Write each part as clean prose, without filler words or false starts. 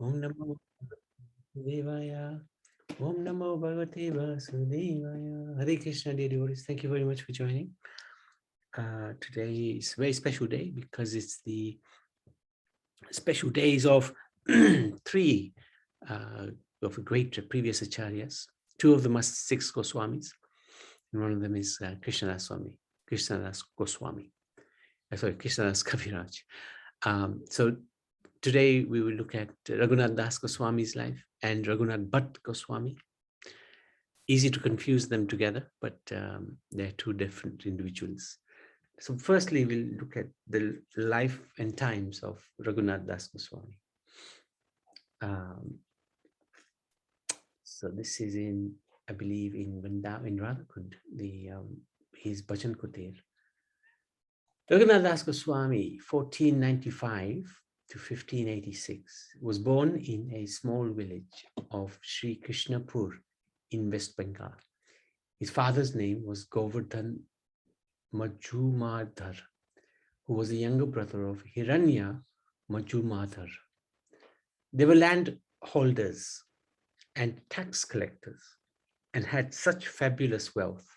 Om Namo Devaya. Om Namo Bhagavate Vasudevaya. Hare Krishna, dear devotees. Thank you very much for joining. Today is a very special day because it's the special days of three of the great previous acharyas. Two of them are six Goswamis, and one of them is Krishnadas Goswami. Krishnadas Kaviraj. So today we will look at Raghunath Das Goswami's life and Raghunath Bhatt Goswami. Easy to confuse them together, but they're two different individuals. So firstly, we'll look at the life and times of Raghunath Das Goswami. So this is in, I believe, in Radhakund, his Bhajan Kutir. Raghunath Das Goswami, 1495 to 1586, was born in a small village of Sri Krishnapur in West Bengal. His father's name was Govardhan Majumdar, who was the younger brother of Hiranya Majumdar. They were landholders and tax collectors and had such fabulous wealth.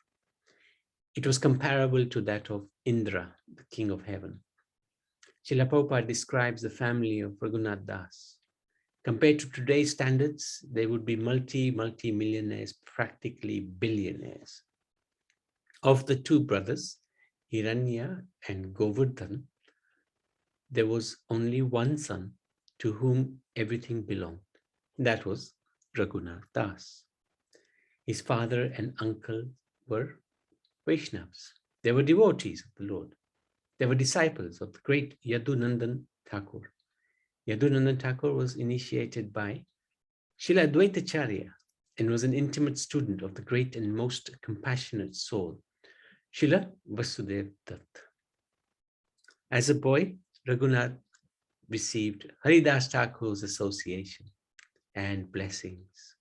It was comparable to that of Indra, the king of heaven. Srila Prabhupada describes the family of Raghunath Das. Compared to today's standards, they would be multi-millionaires, practically billionaires. Of the two brothers, Hiranya and Govardhan, there was only one son to whom everything belonged. That was Raghunath Das. His father and uncle were Vaishnavas. They were devotees of the Lord. They were disciples of the great Yadunandan Thakur. Yadunandan Thakur was initiated by Srila Advaitacharya and was an intimate student of the great and most compassionate soul, Srila Vasudev Dutt. As a boy, Raghunath received Haridas Thakur's association and blessings.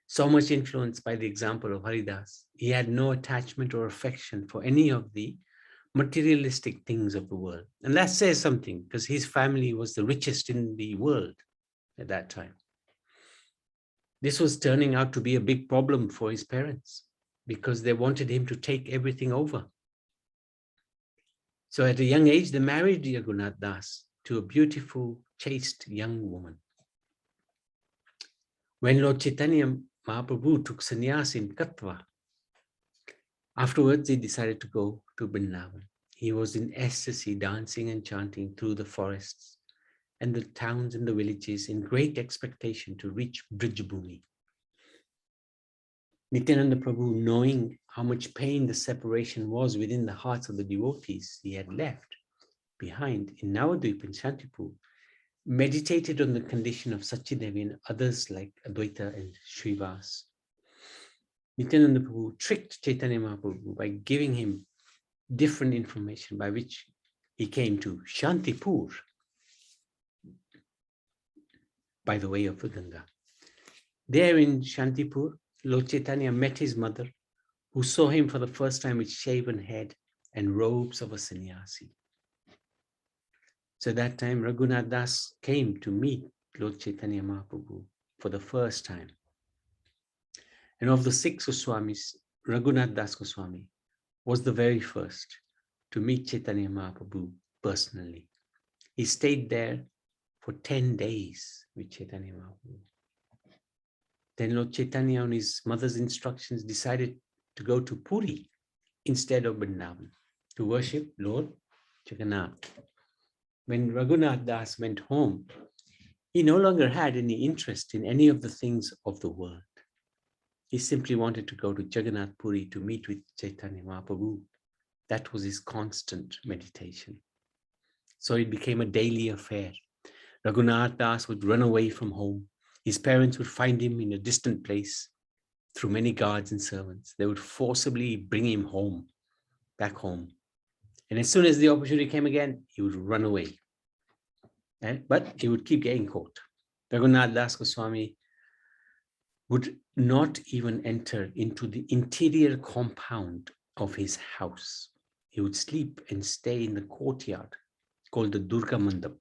So much influenced by the example of Haridas, he had no attachment or affection for any of the materialistic things of the world. And that says something, because his family was the richest in the world at that time. This was turning out to be a big problem for his parents because they wanted him to take everything over. So at a young age, they married Raghunath Das to a beautiful, chaste young woman. When Lord Chaitanya Mahaprabhu took sannyas in Katwa, afterwards he decided to go to Vrindavan. He was in ecstasy, dancing and chanting through the forests and the towns and the villages in great expectation to reach Brijabhumi. Nityananda Prabhu, knowing how much pain the separation was within the hearts of the devotees he had left behind in Navadvip and Shantipur, meditated on the condition of Sachidevi and others like Advaita and Srivas. Nityananda Prabhu tricked Chaitanya Mahaprabhu by giving him different information by which he came to Shantipur by the way of the Ganga. There in Shantipur, Lord Chaitanya met his mother, who saw him for the first time with shaven head and robes of a sannyasi. So that time, Raghunath Das came to meet Lord Chaitanya Mahaprabhu for the first time. And of the six Goswamis, Raghunath Das Goswami was the very first to meet Chaitanya Mahaprabhu personally. He stayed there for 10 days with Chaitanya Mahaprabhu. Then Lord Chaitanya, on his mother's instructions, decided to go to Puri instead of Vrindavan to worship Lord Jagannath. When Raghunath Das went home, he no longer had any interest in any of the things of the world. He simply wanted to go to Jagannath Puri to meet with Chaitanya Mahaprabhu. That was his constant meditation. So it became a daily affair. Raghunath Das would run away from home. His parents would find him in a distant place through many guards and servants. They would forcibly bring him home, back home. And as soon as the opportunity came again, he would run away. But he would keep getting caught. Raghunath Das Goswami would not even enter into the interior compound of his house. He would sleep and stay in the courtyard called the Durga Mandap.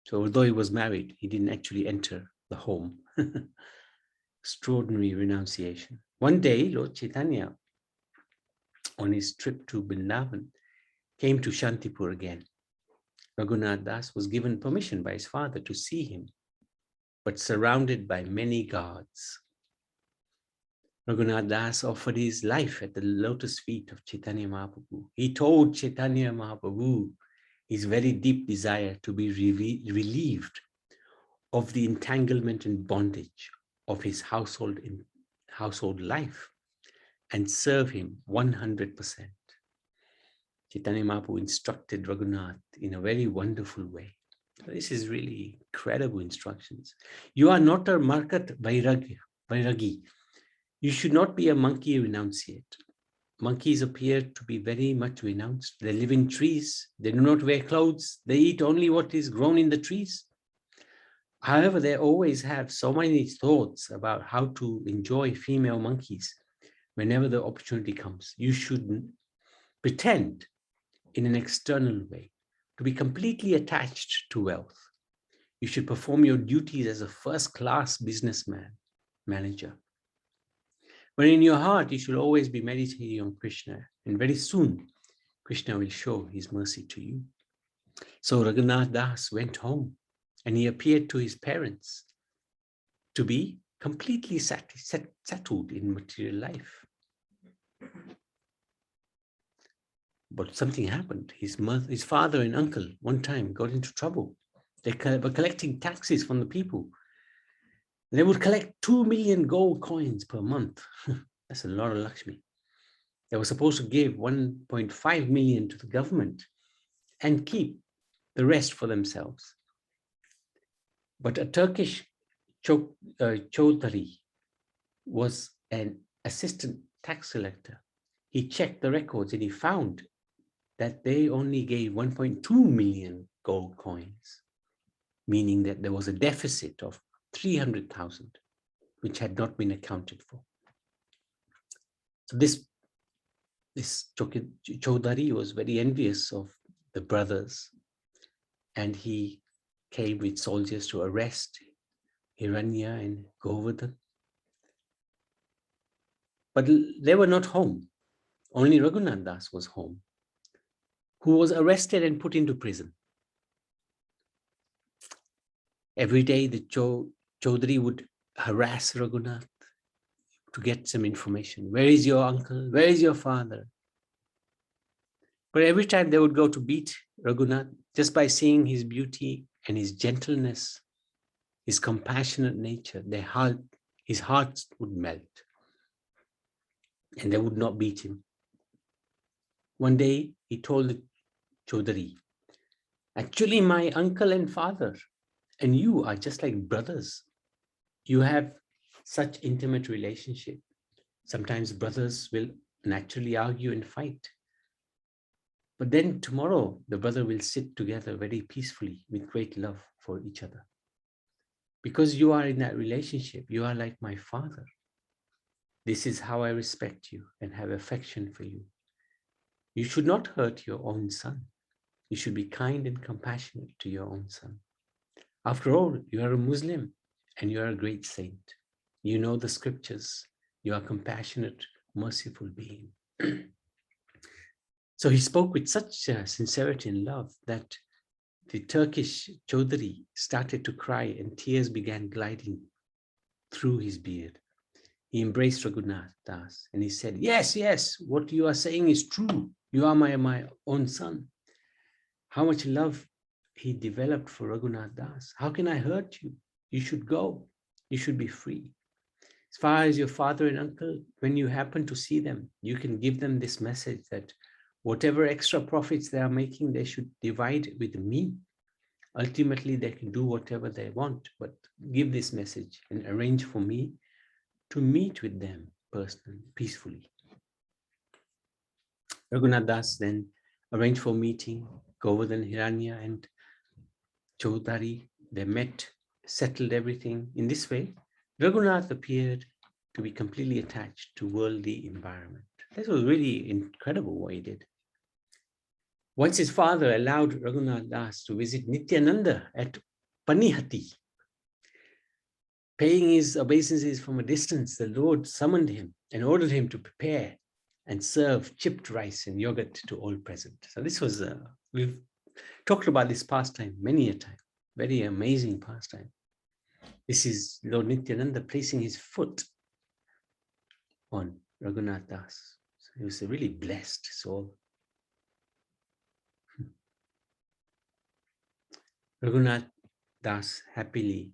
So although he was married, he didn't actually enter the home. Extraordinary renunciation. One day, Lord Chaitanya, on his trip to Vrindavan, came to Shantipur again. Raghunath Das was given permission by his father to see him, but surrounded by many guards. Raghunath Das offered his life at the lotus feet of Chaitanya Mahaprabhu. He told Chaitanya Mahaprabhu his very deep desire to be relieved of the entanglement and bondage of his household life and serve him 100%. Chaitanya Mahaprabhu instructed Raghunath in a very wonderful way. This is really incredible instructions. You are not a Markat Vairagi. You should not be a monkey renunciate. Monkeys appear to be very much renounced. They live in trees. They do not wear clothes. They eat only what is grown in the trees. However, they always have so many thoughts about how to enjoy female monkeys whenever the opportunity comes. You shouldn't pretend in an external way to be completely attached to wealth. You should perform your duties as a first-class businessman, manager. But in your heart, you should always be meditating on Krishna. And very soon, Krishna will show his mercy to you. So Raghunath Das went home and he appeared to his parents to be completely settled in material life. But something happened. His father and uncle one time got into trouble. They were collecting taxes from the people. They would collect 2 million gold coins per month. That's a lot of Lakshmi. They were supposed to give 1.5 million to the government and keep the rest for themselves. But a Turkish Chaudhary was an assistant tax collector. He checked the records and he found that they only gave 1.2 million gold coins, meaning that there was a deficit of 300,000, which had not been accounted for. So this Chaudhary was very envious of the brothers, and he came with soldiers to arrest Hiranya and Govardhan. But they were not home. Only Raghunath Das was home, who was arrested and put into prison. Every day the Chaudhary would harass Raghunath to get some information. Where is your uncle? Where is your father? But every time they would go to beat Raghunath, just by seeing his beauty and his gentleness, his compassionate nature, his heart would melt. And they would not beat him. One day he told the Chaudhary, actually my uncle and father and you are just like brothers. You have such intimate relationship. Sometimes brothers will naturally argue and fight. But then tomorrow, the brother will sit together very peacefully with great love for each other. Because you are in that relationship, you are like my father. This is how I respect you and have affection for you. You should not hurt your own son. You should be kind and compassionate to your own son. After all, you are a Muslim and you are a great saint. You know the scriptures. You are a compassionate, merciful being. So he spoke with such sincerity and love that the Turkish Chaudhary started to cry and tears began gliding through his beard. He embraced Raghunath Das and he said, yes, yes, what you are saying is true. You are my own son. How much love he developed for Raghunath Das. How can I hurt you? You should go. You should be free. As far as your father and uncle, when you happen to see them, you can give them this message that whatever extra profits they are making, they should divide with me. Ultimately, they can do whatever they want, but give this message and arrange for me to meet with them personally, peacefully. Raghunath Das then arranged for a meeting. Govardhan, Hiranya and Chaudhary, they met, settled everything. In this way, Raghunath appeared to be completely attached to worldly environment. This was really incredible what he did. Once his father allowed Raghunath Das to visit Nityananda at Panihati. Paying his obeisances from a distance, the Lord summoned him and ordered him to prepare and serve chipped rice and yogurt to all present. So this was, we've talked about this pastime many a time, very amazing pastime. This is Lord Nityananda placing his foot on Raghunath Das. So he was a really blessed soul. Raghunath Das happily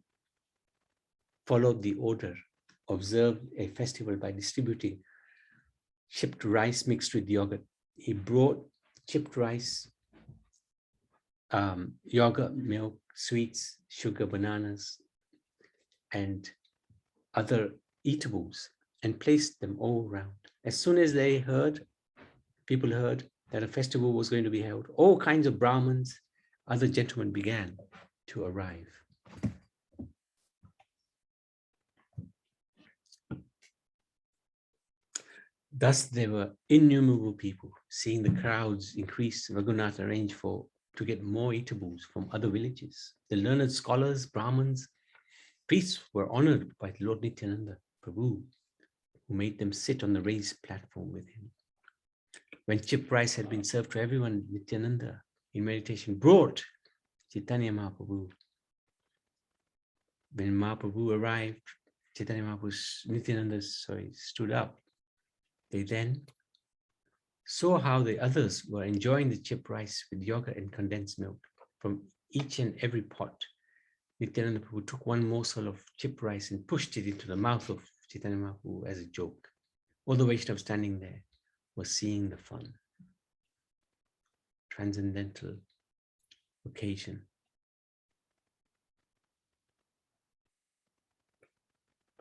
followed the order, observed a festival by distributing chipped rice mixed with yogurt. He brought chipped rice, yogurt, milk, sweets, sugar, bananas, and other eatables, and placed them all around. As soon as people heard that a festival was going to be held, all kinds of Brahmins, other gentlemen began to arrive. Thus, there were innumerable people. Seeing the crowds increase, Raghunath arranged to get more eatables from other villages. The learned scholars, Brahmins, priests were honored by Lord Nityananda Prabhu, who made them sit on the raised platform with him. When chipped rice had been served to everyone, Nityananda, in meditation, brought Chaitanya Mahaprabhu. When Mahaprabhu arrived, Nityananda stood up. They then saw how the others were enjoying the chipped rice with yogurt and condensed milk from each and every pot. Nityananda Prabhu took one morsel of chipped rice and pushed it into the mouth of Chaitanya Mahaprabhu as a joke. All the Vaishnavas standing there were seeing the fun. Transcendental occasion.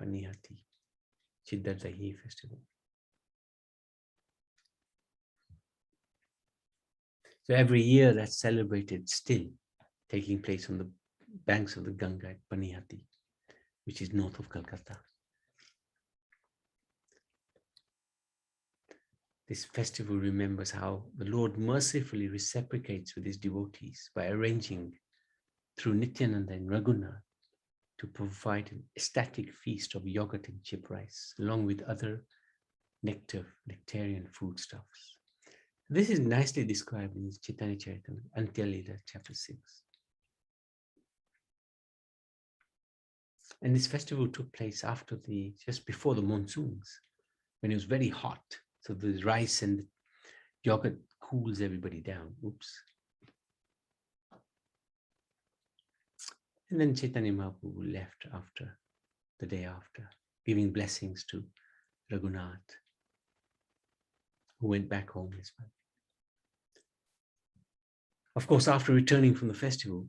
Panihati, Chiddadahi festival. So every year that's celebrated still, taking place on the banks of the Ganga at Panihati, which is north of Calcutta. This festival remembers how the Lord mercifully reciprocates with his devotees by arranging through Nityananda and Raghunath to provide an ecstatic feast of yogurt and chip rice, along with other nectarian foodstuffs. This is nicely described in Chaitanya Charitamrita, Antya Lila, chapter 6. And this festival took place just before the monsoons, when it was very hot. So the rice and the yogurt cools everybody down. Oops. And then Chaitanya Mahaprabhu left the day after, giving blessings to Raghunath, who went back home as well. Of course, after returning from the festival,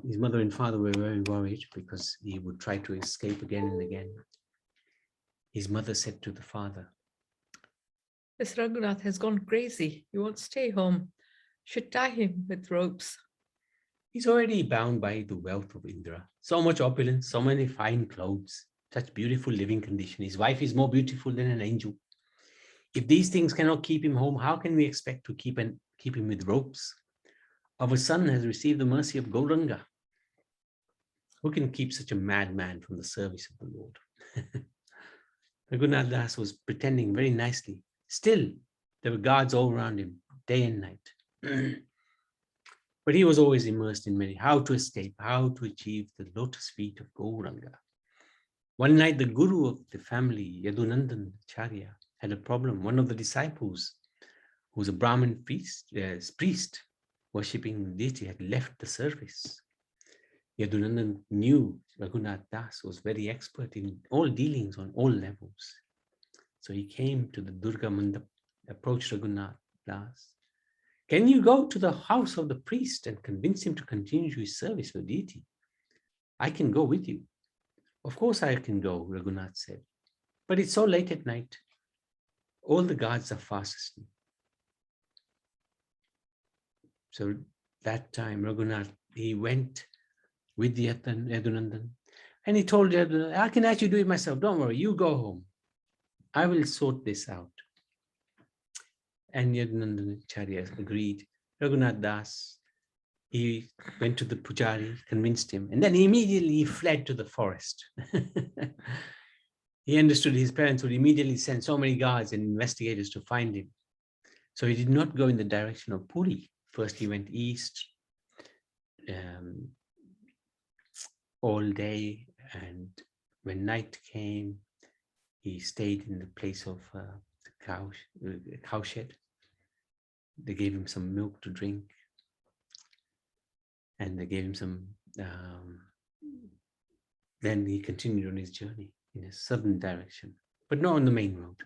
his mother and father were very worried because he would try to escape again and again. His mother said to the father, "This Raghunath has gone crazy. He won't stay home. Should tie him with ropes." He's already bound by the wealth of Indra. So much opulence, so many fine clothes, such beautiful living condition. His wife is more beautiful than an angel. If these things cannot keep him home, how can we expect to keep him with ropes? Our son has received the mercy of Gauranga. Who can keep such a madman from the service of the Lord? Raghunath Das was pretending very nicely. Still, there were guards all around him, day and night. But he was always immersed in how to escape, how to achieve the lotus feet of Gauranga. One night, the guru of the family, Yadunandan Acharya, had a problem. One of the disciples, who was a Brahmin priest worshipping the deity, had left the service. Yadunandan knew Raghunath Das was very expert in all dealings on all levels. So he came to the Durga Mandap, approached Raghunath Das. "Can you go to the house of the priest and convince him to continue his service for deity? I can go with you." "Of course I can go," Raghunath said. "But it's so late at night. All the guards are fast asleep." So that time, Raghunath, he went with Yadunandan, and he told Yadunandan, "I can actually do it myself. Don't worry, you go home. I will sort this out." And Yadunandan Acharya agreed. Raghunath Das He went to the pujari, convinced him, and then immediately he fled to the forest. He understood his parents would immediately send so many guards and investigators to find him. So he did not go in the direction of Puri. First, he went east all day, and when night came, he stayed in the place of the cow shed. They gave him some milk to drink, and they gave him some. Then he continued on his journey in a southern direction, but not on the main road.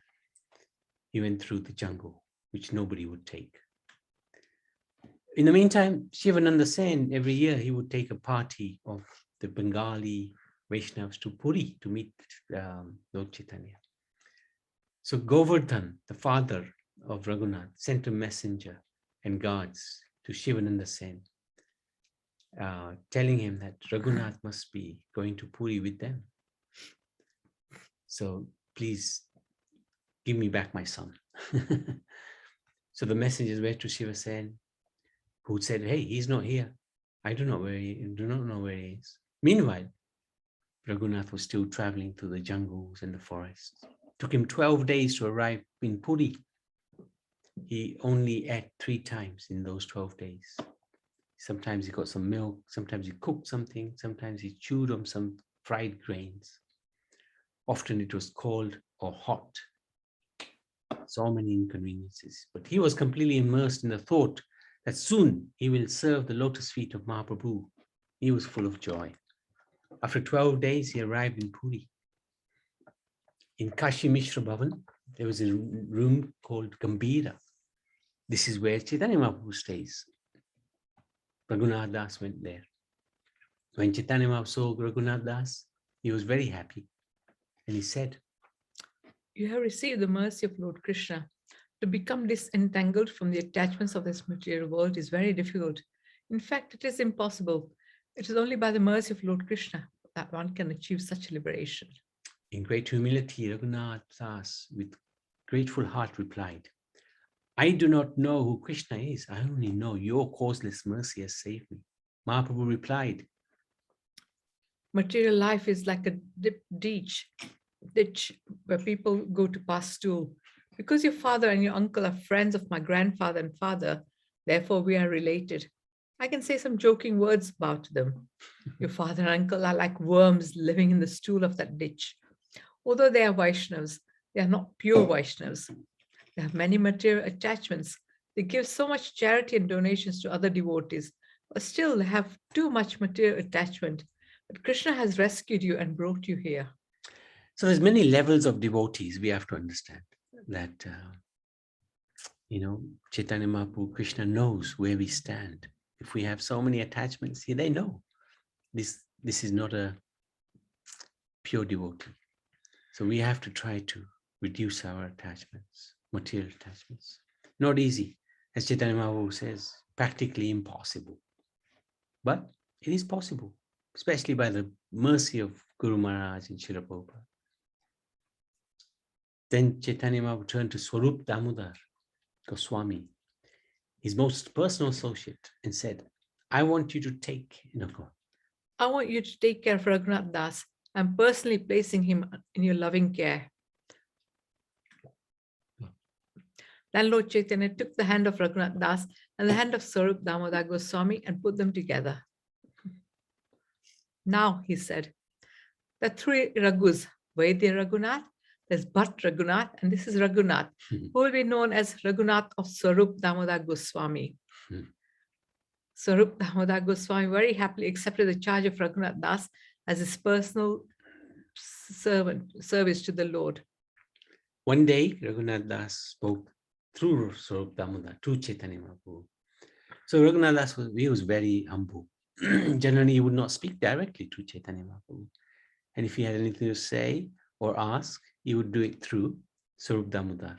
He went through the jungle, which nobody would take. In the meantime, Shivananda Sen, every year he would take a party of the Bengali Vaishnavas to Puri to meet Lord Chaitanya. So Govardhan, the father of Raghunath, sent a messenger and guards to Shivananda Sen, telling him that Raghunath must be going to Puri with them. So please give me back my son. So the messengers went to Shiva Sen, who said, hey, he's not here. I do not know where he is. Meanwhile, Raghunath was still traveling through the jungles and the forests. It took him 12 days to arrive in Puri. He only ate 3 times in those 12 days. Sometimes he got some milk, sometimes he cooked something, sometimes he chewed on some fried grains. Often it was cold or hot. So many inconveniences. But he was completely immersed in the thought that soon he will serve the lotus feet of Mahaprabhu. He was full of joy. After 12 days, he arrived in Puri. In Kashi Mishra Bhavan, there was a room called Gambhira. This is where Chaitanya Mahaprabhu stays. Raghunath Das went there. When Chaitanya Mahaprabhu saw Raghunath Das, he was very happy. And he said, you have received the mercy of Lord Krishna. To become disentangled from the attachments of this material world is very difficult. In fact, it is impossible. It is only by the mercy of Lord Krishna that one can achieve such liberation. In great humility, Raghunath Das, with grateful heart, replied, I do not know who Krishna is. I only know your causeless mercy has saved me. Mahaprabhu replied, material life is like a ditch where people go to pass stool. Because your father and your uncle are friends of my grandfather and father, therefore we are related. I can say some joking words about them. Your father and uncle are like worms living in the stool of that ditch. Although they are Vaishnavas, they are not pure Vaishnavas. They have many material attachments. They give so much charity and donations to other devotees, but still they have too much material attachment. But Krishna has rescued you and brought you here. So there's many levels of devotees. We have to understand that, Chaitanya Mahaprabhu, Krishna knows where we stand. If we have so many attachments, they know this is not a pure devotee. So we have to try to reduce our attachments, material attachments. Not easy. As Chaitanya Mahaprabhu says, practically impossible. But it is possible, especially by the mercy of Guru Maharaj and Srila Prabhupada. Then Chaitanya Mahaprabhu turned to Swarup Damodar Goswami, his most personal associate, and said, I want you to take, I want you to take care of Raghunath Das. I'm personally placing him in your loving care. Then Lord Chaitanya took the hand of Raghunath Das and the hand of Swarup Damodar Goswami and put them together. Now, he said, the 3 Raghus, Vaidya Raghunath, there's Bhatt Raghunath, and this is Raghunath, who will be known as Raghunath of Swarup Damodar Goswami. Swarup Damodar Goswami very happily accepted the charge of Raghunath Das as his personal service to the Lord. One day, Raghunath Das spoke through Swarup Damodar to Chaitanya Mahaprabhu. So Raghunath Das was very humble. Generally, he would not speak directly to Chaitanya Mahaprabhu. And if he had anything to say or ask, he would do it through Swarup Damodar.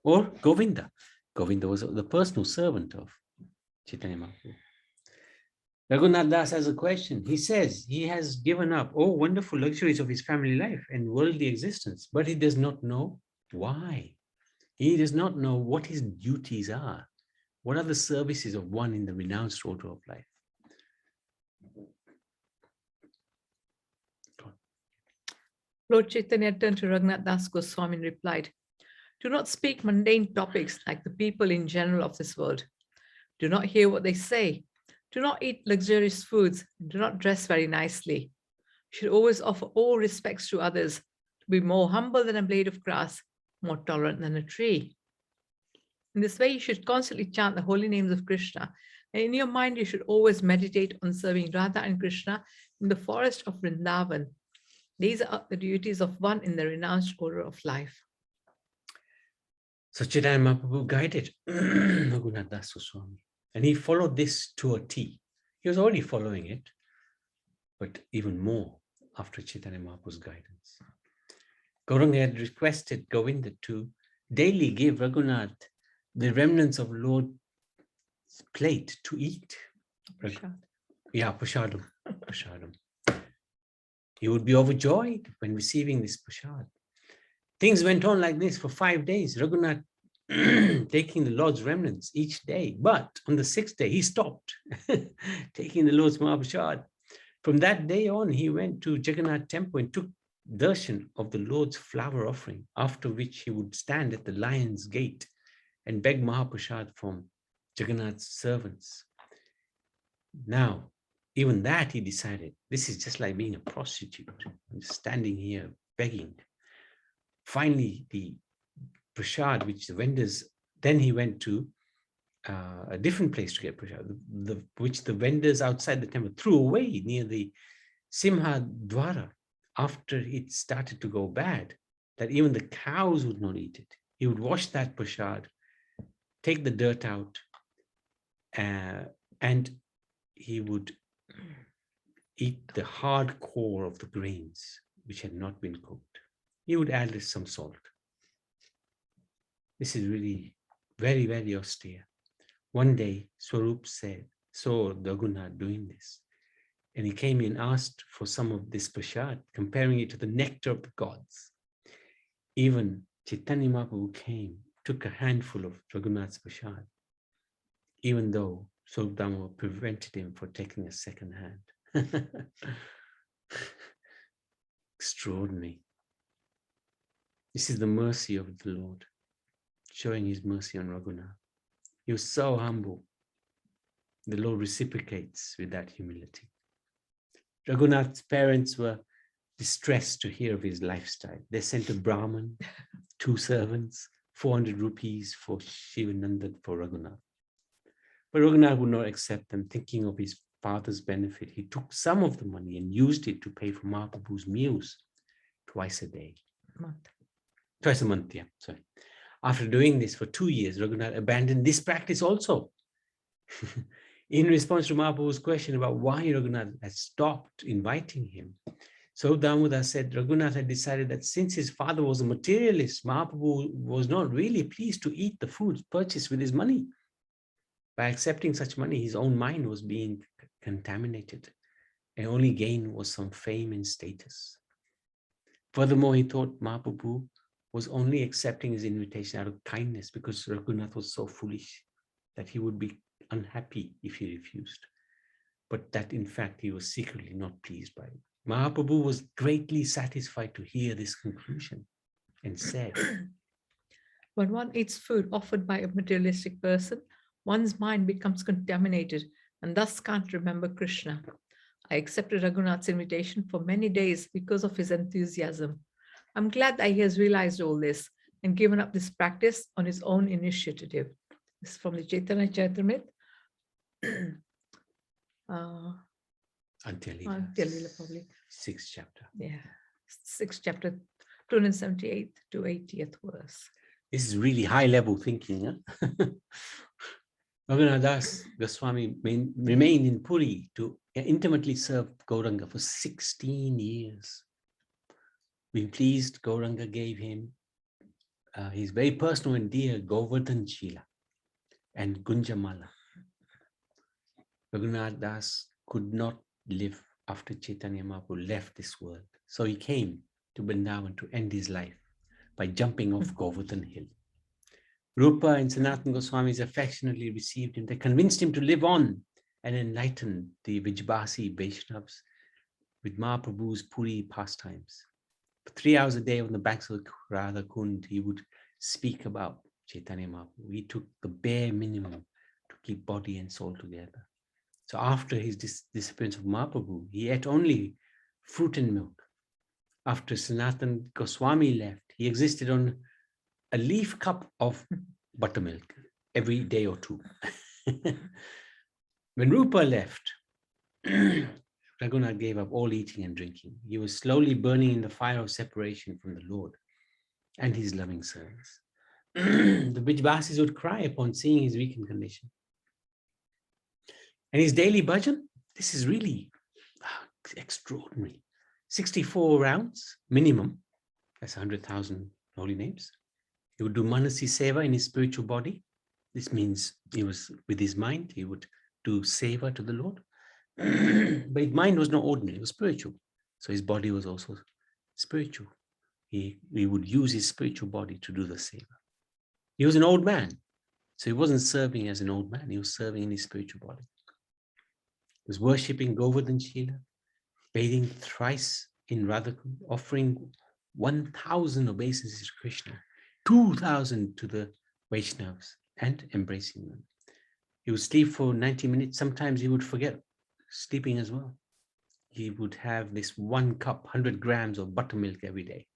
Or Govinda. Govinda was the personal servant of Chaitanya Mahaprabhu. Raghunath Das has a question. He says he has given up all wonderful luxuries of his family life and worldly existence, but he does not know why. He does not know what his duties are. What are the services of one in the renounced order of life? Lord Chaitanya turned to Raghunath Das Goswami and replied, do not speak mundane topics like the people in general of this world. Do not hear what they say. Do not eat luxurious foods. And do not dress very nicely. You should always offer all respects to others, to be more humble than a blade of grass, more tolerant than a tree. In this way, you should constantly chant the holy names of Krishna. And in your mind, you should always meditate on serving Radha and Krishna in the forest of Vrindavan. These are the duties of one in the renounced order of life. So Chaitanya Mahaprabhu guided Raghunath Das Goswami, and he followed this to a T. He was already following it, but even more after Chaitanya Mahaprabhu's guidance. Gauranga had requested Govinda to daily give Raghunath the remnants of Lord's plate to eat. Prashad. Yeah, prashadam. Prashadam. He would be overjoyed when receiving this prashad. Things went on like this for 5 days. Raghunath taking the Lord's remnants each day. But on the 6th day, he stopped taking the Lord's Mahaprasad. From that day on, he went to Jagannath temple and took darshan of the Lord's flower offering, after which he would stand at the lion's gate and beg Mahaprasad from Jagannath's servants. Now, even that he decided, this is just like being a prostitute. I'm just standing here begging. Finally, the prasad, which the vendors, then he went to a different place to get prasad, which the vendors outside the temple threw away near the Simha Dwara after it started to go bad, that even the cows would not eat it. He would wash that prasad, take the dirt out, and he would eat the hard core of the grains which had not been cooked. He would add some salt. This is really very, very austere. One day, Swarup saw Raghunath doing this, and he came and asked for some of this prasad, comparing it to the nectar of the gods. Even Chaitanya Mahaprabhu came, took a handful of Raghunath's prasad, even though Swarup Dhamma prevented him from taking a second hand. Extraordinary. This is the mercy of the Lord, showing his mercy on Raghunath. He was so humble. The Lord reciprocates with that humility. Raghunath's parents were distressed to hear of his lifestyle. They sent a Brahmin, 2 servants, 400 rupees for Shivananda for Raghunath. But Raghunath would not accept them, thinking of his father's benefit. He took some of the money and used it to pay for Mahaprabhu's meals twice a day. Twice a month, yeah, sorry. After doing this for 2 years, Raghunath abandoned this practice also. In response to Mahaprabhu's question about why Raghunath had stopped inviting him, so Damodar said Raghunath had decided that since his father was a materialist, Mahaprabhu was not really pleased to eat the foods purchased with his money. By accepting such money, his own mind was being contaminated, and only gain was some fame and status. Furthermore, he thought Mahaprabhu was only accepting his invitation out of kindness because Raghunath was so foolish that he would be unhappy if he refused, but that in fact he was secretly not pleased by it. Mahaprabhu was greatly satisfied to hear this conclusion and said, when one eats food offered by a materialistic person, one's mind becomes contaminated and thus can't remember Krishna. I accepted Raghunath's invitation for many days because of his enthusiasm. I'm glad that he has realized all this and given up this practice on his own initiative. This is from the Chaitanya Charitamrita. Antya Lila, probably. 6th chapter. Yeah, 6th chapter, 278th to 80th verse. This is really high-level thinking. Huh? Raghunath Das Goswami remained in Puri to intimately serve Gauranga for 16 years. Being pleased, Gauranga gave him his very personal and dear Govardhan Shila and Gunjamala. Raghunath Das could not live after Chaitanya Mahaprabhu left this world. So he came to Vrindavan to end his life by jumping off Govardhan Hill. Rupa and Sanatana Goswamis affectionately received him. They convinced him to live on and enlighten the Vijbasi Vaishnavas with Mahaprabhu's Puri pastimes. For 3 hours a day on the banks of Radha Kund, he would speak about Chaitanya Mahaprabhu. He took the bare minimum to keep body and soul together. So after his disappearance of Mahaprabhu, he ate only fruit and milk. After Sanatana Goswami left, he existed on a leaf cup of buttermilk every day or two. When Rupa left, Raghunath gave up all eating and drinking. He was slowly burning in the fire of separation from the Lord and his loving service. The Vijbasis would cry upon seeing his weakened condition. And his daily bhajan, this is really extraordinary. 64 rounds minimum, that's 100,000 holy names. He would do Manasi Seva in his spiritual body. This means he was with his mind, he would do Seva to the Lord. But his mind was not ordinary, it was spiritual. So his body was also spiritual. He would use his spiritual body to do the Seva. He was an old man, so he wasn't serving as an old man, he was serving in his spiritual body. He was worshipping Govardhan Shila, bathing thrice in Radhakund, offering 1,000 obeisances to Krishna, 2,000 to the Vaishnavas, and embracing them. He would sleep for 90 minutes. Sometimes he would forget sleeping as well. He would have this 1 cup, 100 grams of buttermilk every day.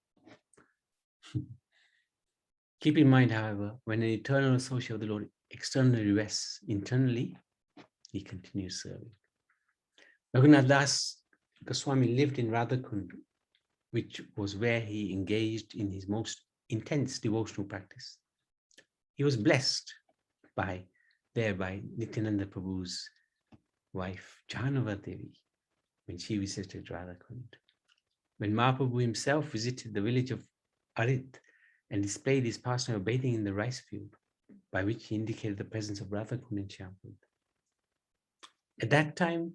Keep in mind, however, when an eternal associate of the Lord externally rests, internally, he continues serving. Raghunath Das Goswami lived in Radhakund, which was where he engaged in his most intense devotional practice. He was blessed by Nityananda Prabhu's wife, Jahnava Devi, when she visited Radhakund. When Mahaprabhu himself visited the village of Arit and displayed his pastime of bathing in the rice field, by which he indicated the presence of Radhakund and Shyamkund. At that time,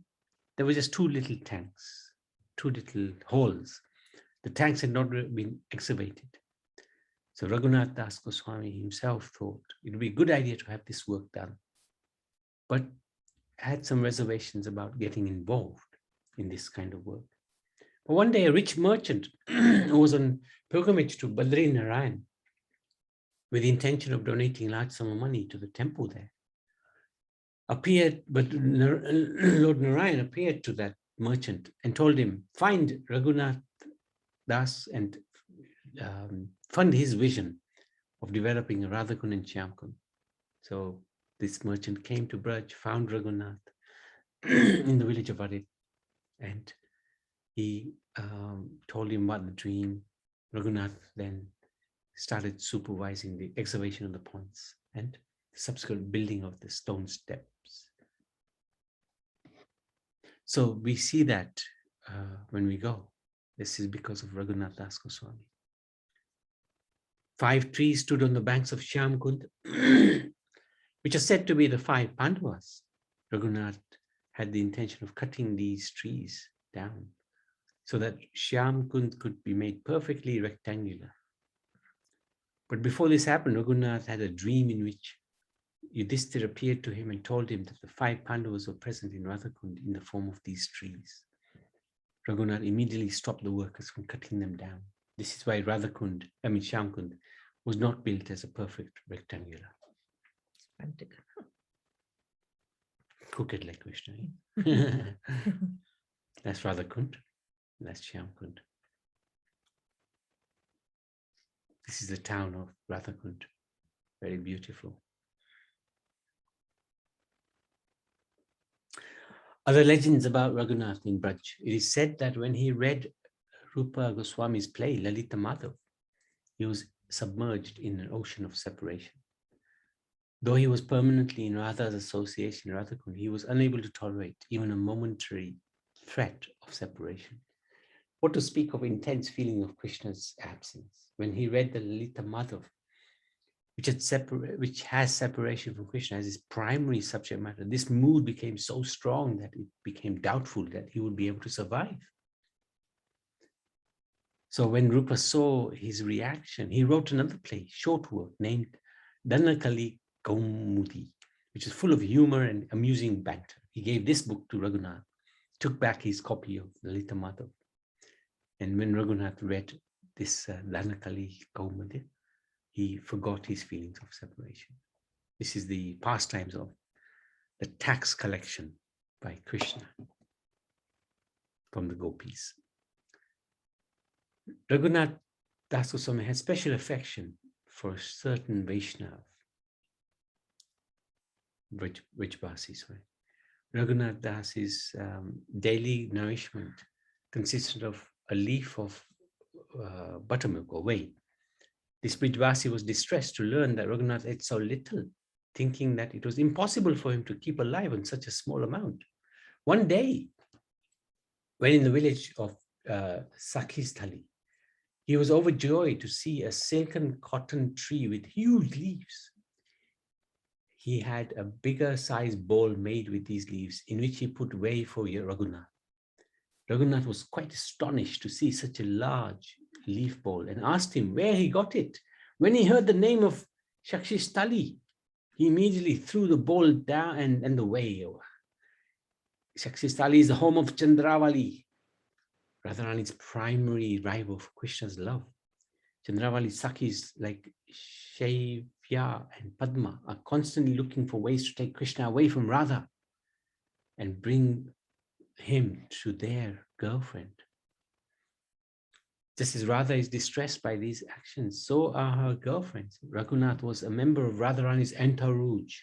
there were just 2 little tanks, 2 little holes. The tanks had not been excavated. So Raghunath Das Goswami himself thought it would be a good idea to have this work done, but had some reservations about getting involved in this kind of work. But one day, a rich merchant who was on pilgrimage to Badri Narayan with the intention of donating large sum of money to the temple there, appeared, but Lord Narayan appeared to that merchant and told him, find Raghunath Das and fund his vision of developing a Radhakund and Shyamkund. So this merchant came to Braj, found Raghunath in the village of Arit, and he told him about the dream. Raghunath then started supervising the excavation of the points and the subsequent building of the stone steps. So we see that when we go, this is because of Raghunath Das Goswami. 5 trees stood on the banks of Shyamkund, which are said to be the 5 Pandavas. Raghunath had the intention of cutting these trees down so that Shyamkund could be made perfectly rectangular. But before this happened, Raghunath had a dream in which Yudhishthira appeared to him and told him that the 5 Pandavas were present in Radhakund in the form of these trees. Raghunath immediately stopped the workers from cutting them down. This is why Shyamkund was not built as a perfect rectangular. Crooked like Krishna. That's Radhakund. That's Shyamkund. This is the town of Radhakund. Very beautiful. Other legends about Raghunath in Braj. It is said that when he read Rupa Goswami's play, Lalita Madhav, he was submerged in an ocean of separation. Though he was permanently in Radha's association in Radhakund, he was unable to tolerate even a momentary threat of separation. What to speak of intense feeling of Krishna's absence? When he read the Lalita Madhav, which has separation from Krishna as his primary subject matter, this mood became so strong that it became doubtful that he would be able to survive. So when Rupa saw his reaction, he wrote another play, short work, named Dhanakali Kaumudi, which is full of humor and amusing banter. He gave this book to Raghunath, took back his copy of Lalita Madhav. And when Raghunath read this Dhanakali Kaumudi, he forgot his feelings of separation. This is the pastimes of the tax collection by Krishna from the gopis. Raghunath Das Goswami had special affection for certain Vaishnav, Vrajvasis. Right? Raghunath Das's daily nourishment consisted of a leaf of buttermilk or whey. This Vrajvasi was distressed to learn that Raghunath ate so little, thinking that it was impossible for him to keep alive on such a small amount. One day, when in the village of Sakhistali, he was overjoyed to see a silken cotton tree with huge leaves. He had a bigger sized bowl made with these leaves in which he put whey for Raghunath. Raghunath was quite astonished to see such a large leaf bowl and asked him where he got it. When he heard the name of Shakshistali, he immediately threw the bowl down and the whey over. Shakshistali is the home of Chandravali, Radharani's primary rival for Krishna's love. Chandravali Sakhis like Shaivya and Padma are constantly looking for ways to take Krishna away from Radha and bring him to their girlfriend. Just as Radha is distressed by these actions, so are her girlfriends. Raghunath was a member of Radharani's entourage.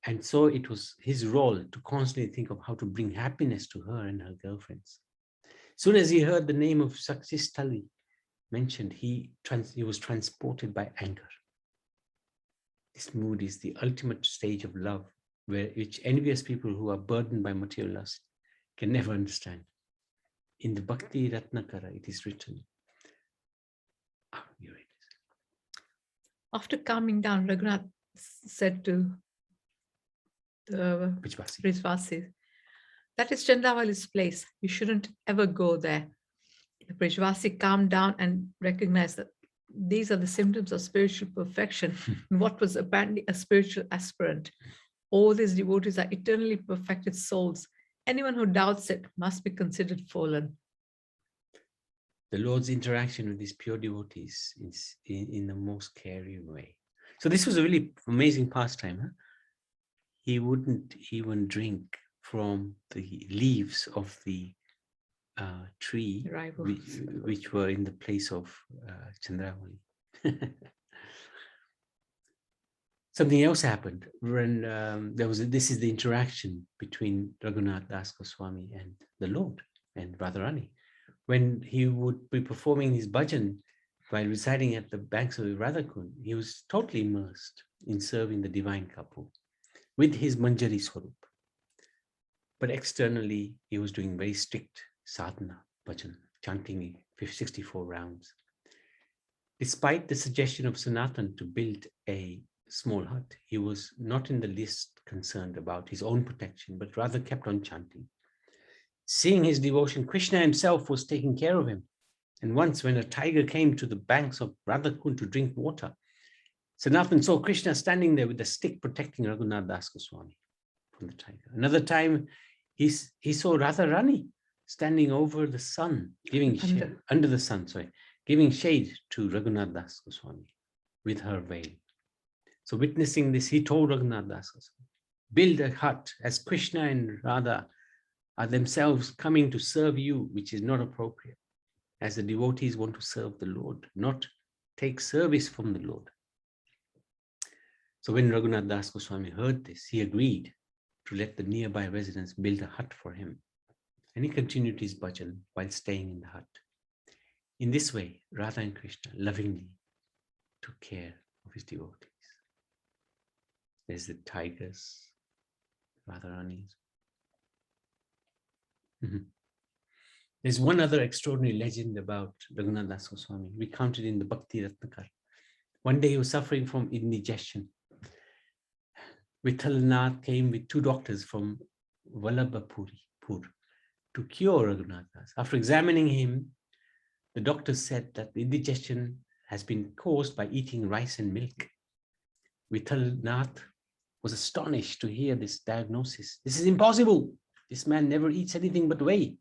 And so it was his role to constantly think of how to bring happiness to her and her girlfriends. Soon as he heard the name of Saksistali mentioned, he was transported by anger. This mood is the ultimate stage of love, which envious people who are burdened by material lust can never understand. In the Bhakti Ratnakara, it is written. You read this. After calming down, Raghunath said to the Vrajvasis, that is Chandravali's place. You shouldn't ever go there. The Vrajvasi calmed down and recognized that these are the symptoms of spiritual perfection in what was apparently a spiritual aspirant. All these devotees are eternally perfected souls. Anyone who doubts it must be considered fallen. The Lord's interaction with these pure devotees is in the most caring way. So this was a really amazing pastime. Huh? He wouldn't even drink from the leaves of the tree, which were in the place of Chandravali. Something else happened when this is the interaction between Raghunath Das Goswami and the Lord and Radharani. When he would be performing his bhajan while residing at the banks of the Radhakund, he was totally immersed in serving the divine couple with his Manjari Swarup. But externally, he was doing very strict sadhana bhajan, chanting 64 rounds. Despite the suggestion of Sanatan to build a small hut, he was not in the least concerned about his own protection, but rather kept on chanting. Seeing his devotion, Krishna himself was taking care of him. And once when a tiger came to the banks of Radhakund to drink water, Sanatan saw Krishna standing there with a stick protecting Raghunath Das Goswami from the tiger. Another time, he saw Radharani standing over the sun, giving shade, under the sun, giving shade to Raghunath Das Goswami with her veil. So witnessing this, he told Raghunath Das Goswami, build a hut as Krishna and Radha are themselves coming to serve you, which is not appropriate, as the devotees want to serve the Lord, not take service from the Lord. So when Raghunath Das Goswami heard this, he agreed to let the nearby residents build a hut for him. And he continued his bhajan while staying in the hut. In this way, Radha and Krishna lovingly took care of his devotees. There's the tigers, Radharani's. There's one other extraordinary legend about Raghunath Das Goswami, recounted in the Bhakti Ratnakara. One day he was suffering from indigestion. Vithalanath came with 2 doctors from Vallabhapur to cure Raghunath Das. After examining him, the doctors said that the indigestion has been caused by eating rice and milk. Vithalnath was astonished to hear this diagnosis. This is impossible. This man never eats anything but whey.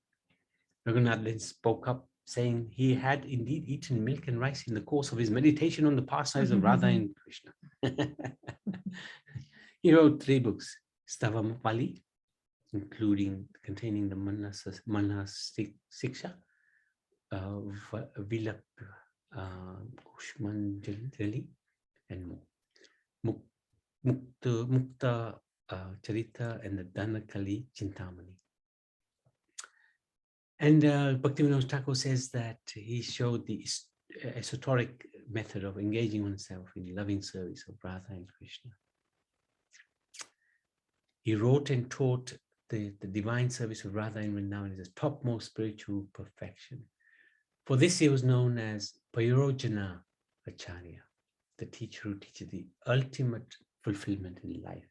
Raghunath then spoke up, saying he had indeed eaten milk and rice in the course of his meditation on the pastimes of Radha and Krishna. He wrote 3 books, Stavamapali, containing the Manas Siksha, Vilap Kushmanjali, and Mukta Charita, and the Dhanakali Chintamani. And Bhaktivinoda Thakur says that he showed the esoteric method of engaging oneself in loving service of Radha and Krishna. He wrote and taught the divine service of Radha in Vrindavan is the topmost spiritual perfection. For this, he was known as Payurojana Acharya, the teacher who teaches the ultimate fulfillment in life.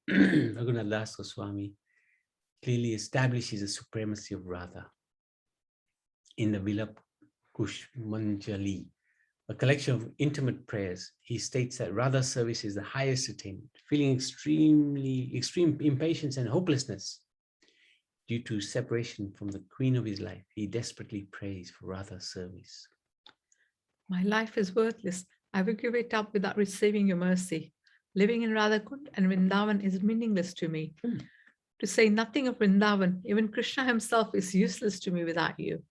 Raghunath Das Goswami clearly establishes the supremacy of Radha in the Vilap Kushmanjali, a collection of intimate prayers. He states that Radha's service is the highest attainment. Feeling extreme impatience and hopelessness due to separation from the queen of his life, he desperately prays for Radha's service. My life is worthless. I will give it up without receiving your mercy. Living in Radhakund and Vrindavan is meaningless to me. To say nothing of Vrindavan, even Krishna himself is useless to me without you.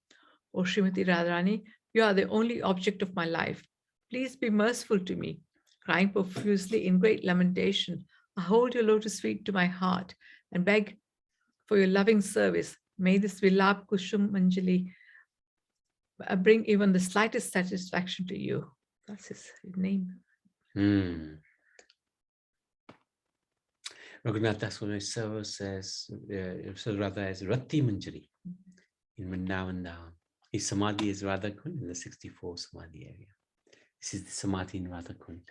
O Srimati Radharani, you are the only object of my life. Please be merciful to me. Crying profusely in great lamentation, I hold your lotus feet to my heart and beg for your loving service. May this Vilap Kushum Manjali bring even the slightest satisfaction to you. That's his name. Raghunath Das Goswami serves Radha as Rati Manjari in Vrindavan. His Samadhi is Radhakund in the 64 Samadhi area. This is the Samadhi in Radhakund.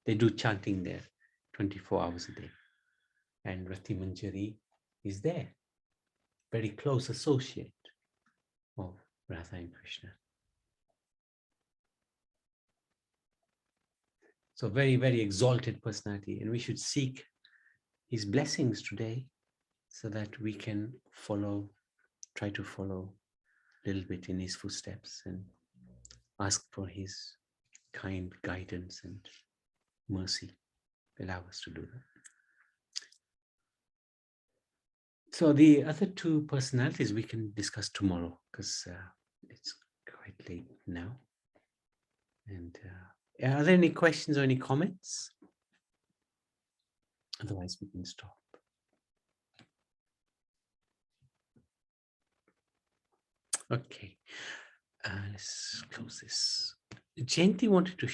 They do chanting there 24 hours a day. And Rati Manjari is there, very close associate of Radha and Krishna. So very, very exalted personality, and we should seek his blessings today so that we can try to follow a little bit in his footsteps and ask for his kind guidance and mercy. Allow us to do that. So the other 2 personalities we can discuss tomorrow, because it's quite late now. And are there any questions or any comments? Otherwise, we can stop. Okay, let's close this. Jayanti wanted to